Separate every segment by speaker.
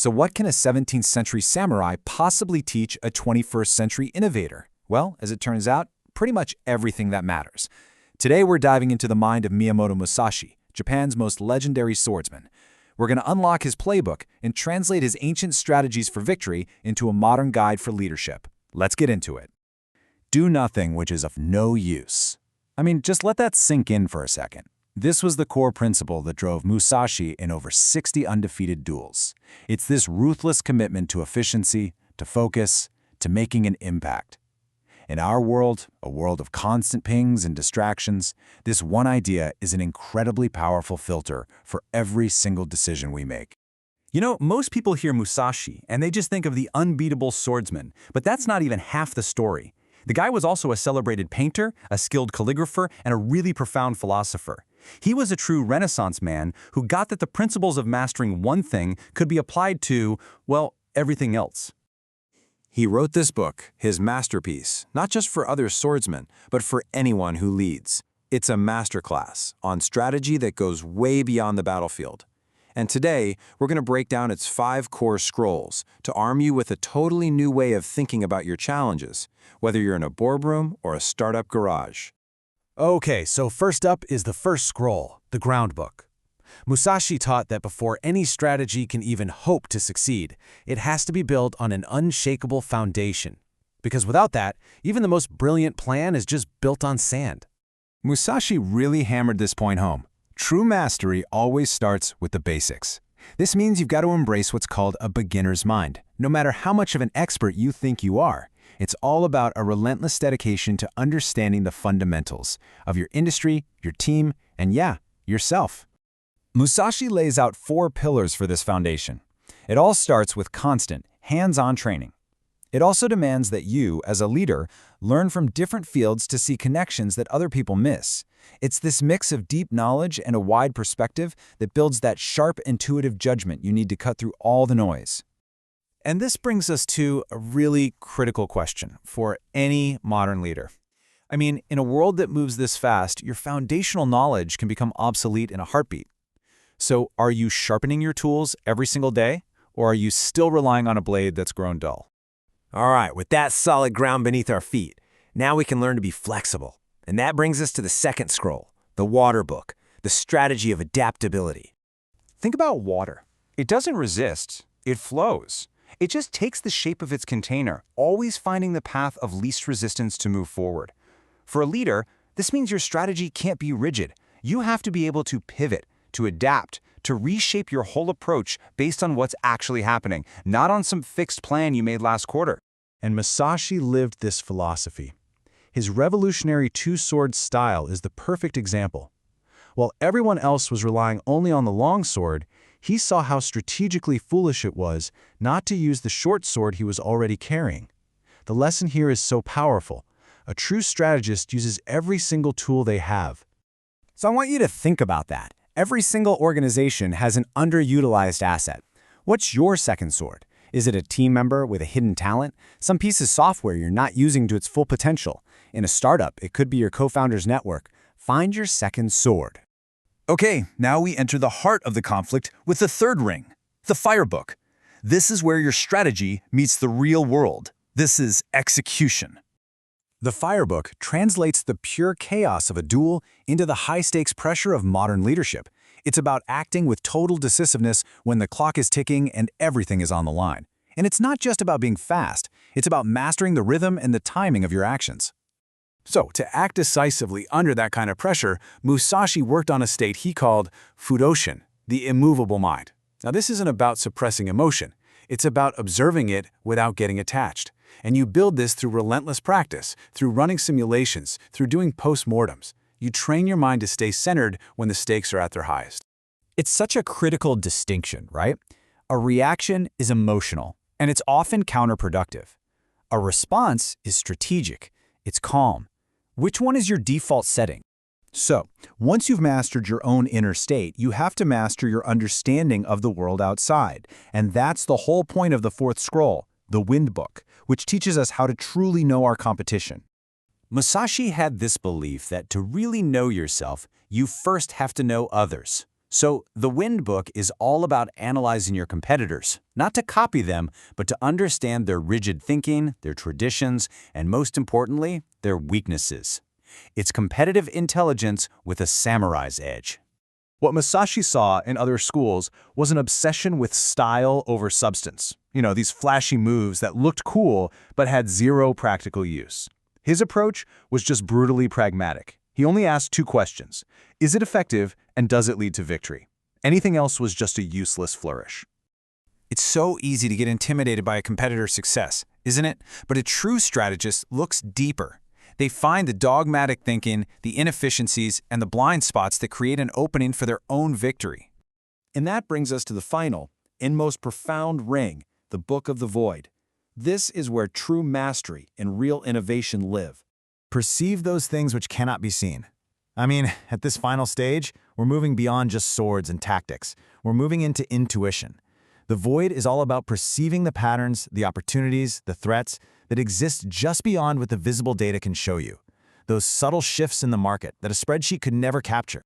Speaker 1: So what can a 17th century samurai possibly teach a 21st century innovator? Well, as it turns out, pretty much everything that matters. Today we're diving into the mind of Miyamoto Musashi, Japan's most legendary swordsman. We're going to unlock his playbook and translate his ancient strategies for victory into a modern guide for leadership. Let's get into it. Do nothing which is of no use. I mean, just let that sink in for a second. This was the core principle that drove Musashi in over 60 undefeated duels. It's this ruthless commitment to efficiency, to focus, to making an impact. In our world, a world of constant pings and distractions, this one idea is an incredibly powerful filter for every single decision we make.
Speaker 2: You know, most people hear Musashi and they just think of the unbeatable swordsman, but that's not even half the story. The guy was also a celebrated painter, a skilled calligrapher, and a really profound philosopher. He was a true Renaissance man who got that the principles of mastering one thing could be applied to, well, everything else.
Speaker 1: He wrote this book, his masterpiece, not just for other swordsmen, but for anyone who leads. It's a masterclass on strategy that goes way beyond the battlefield. And today, we're going to break down its 5 core scrolls to arm you with a totally new way of thinking about your challenges, whether you're in a boardroom or a startup garage.
Speaker 3: Okay, so first up is the first scroll, the ground book. Musashi taught that before any strategy can even hope to succeed, it has to be built on an unshakable foundation. Because without that, even the most brilliant plan is just built on sand.
Speaker 1: Musashi really hammered this point home. True mastery always starts with the basics. This means you've got to embrace what's called a beginner's mind. No matter how much of an expert you think you are, it's all about a relentless dedication to understanding the fundamentals of your industry, your team, and yeah, yourself. Musashi lays out 4 pillars for this foundation. It all starts with constant, hands-on training. It also demands that you, as a leader, learn from different fields to see connections that other people miss. It's this mix of deep knowledge and a wide perspective that builds that sharp, intuitive judgment you need to cut through all the noise.
Speaker 3: And this brings us to a really critical question for any modern leader. I mean, in a world that moves this fast, your foundational knowledge can become obsolete in a heartbeat. So are you sharpening your tools every single day, or are you still relying on a blade that's grown dull?
Speaker 4: All right, with that solid ground beneath our feet, now we can learn to be flexible. And that brings us to the second scroll, the water book, the strategy of adaptability.
Speaker 2: Think about water. It doesn't resist, it flows. It just takes the shape of its container, always finding the path of least resistance to move forward. For a leader, this means your strategy can't be rigid. You have to be able to pivot, to adapt, to reshape your whole approach based on what's actually happening, not on some fixed plan you made last quarter.
Speaker 3: And Musashi lived this philosophy. His revolutionary two-sword style is the perfect example. While everyone else was relying only on the long sword, he saw how strategically foolish it was not to use the short sword he was already carrying. The lesson here is so powerful. A true strategist uses every single tool they have.
Speaker 1: So I want you to think about that. Every single organization has an underutilized asset. What's your second sword? Is it a team member with a hidden talent? Some piece of software you're not using to its full potential? In a startup, it could be your co-founder's network. Find your second sword. Okay, now we enter the heart of the conflict with the third ring, the fire book. This is where your strategy meets the real world. This is execution. The fire book translates the pure chaos of a duel into the high-stakes pressure of modern leadership. It's about acting with total decisiveness when the clock is ticking and everything is on the line. And it's not just about being fast, it's about mastering the rhythm and the timing of your actions. So, to act decisively under that kind of pressure, Musashi worked on a state he called fudoshin, the immovable mind. Now, this isn't about suppressing emotion. It's about observing it without getting attached. And you build this through relentless practice, through running simulations, through doing post-mortems. You train your mind to stay centered when the stakes are at their highest. It's such a critical distinction, right? A reaction is emotional, and it's often counterproductive. A response is strategic. It's calm. Which one is your default setting? So, once you've mastered your own inner state, you have to master your understanding of the world outside. And that's the whole point of the fourth scroll, the Wind Book, which teaches us how to truly know our competition. Musashi had this belief that to really know yourself, you first have to know others. So the Wind book is all about analyzing your competitors, not to copy them, but to understand their rigid thinking, their traditions, and most importantly, their weaknesses. It's competitive intelligence with a samurai's edge.
Speaker 3: What Musashi saw in other schools was an obsession with style over substance. These flashy moves that looked cool but had zero practical use. His approach was just brutally pragmatic. He only asked 2 questions. Is it effective, and does it lead to victory? Anything else was just a useless flourish.
Speaker 4: It's so easy to get intimidated by a competitor's success, isn't it? But a true strategist looks deeper. They find the dogmatic thinking, the inefficiencies, and the blind spots that create an opening for their own victory.
Speaker 5: And that brings us to the final and most profound ring, the Book of the Void. This is where true mastery and real innovation live.
Speaker 6: Perceive those things which cannot be seen. I mean, at this final stage, we're moving beyond just swords and tactics. We're moving into intuition. The Void is all about perceiving the patterns, the opportunities, the threats that exist just beyond what the visible data can show you. Those subtle shifts in the market that a spreadsheet could never capture.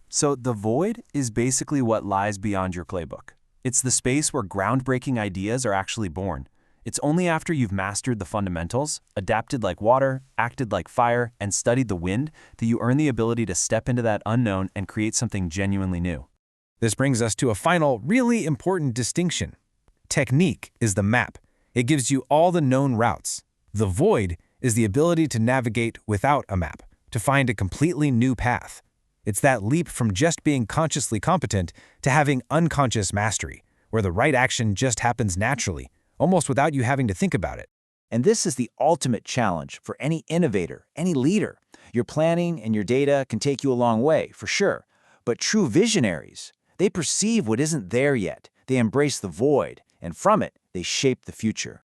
Speaker 7: So the void is basically what lies beyond your playbook. It's the space where groundbreaking ideas are actually born. It's only after you've mastered the fundamentals, adapted like water, acted like fire, and studied the wind that you earn the ability to step into that unknown and create something genuinely new.
Speaker 4: This brings us to a final, really important distinction. Technique is the map. It gives you all the known routes. The void is the ability to navigate without a map, to find a completely new path. It's that leap from just being consciously competent to having unconscious mastery, where the right action just happens naturally, almost without you having to think about it.
Speaker 8: And this is the ultimate challenge for any innovator, any leader. Your planning and your data can take you a long way, for sure. But true visionaries, they perceive what isn't there yet. They embrace the void, and from it, they shape the future.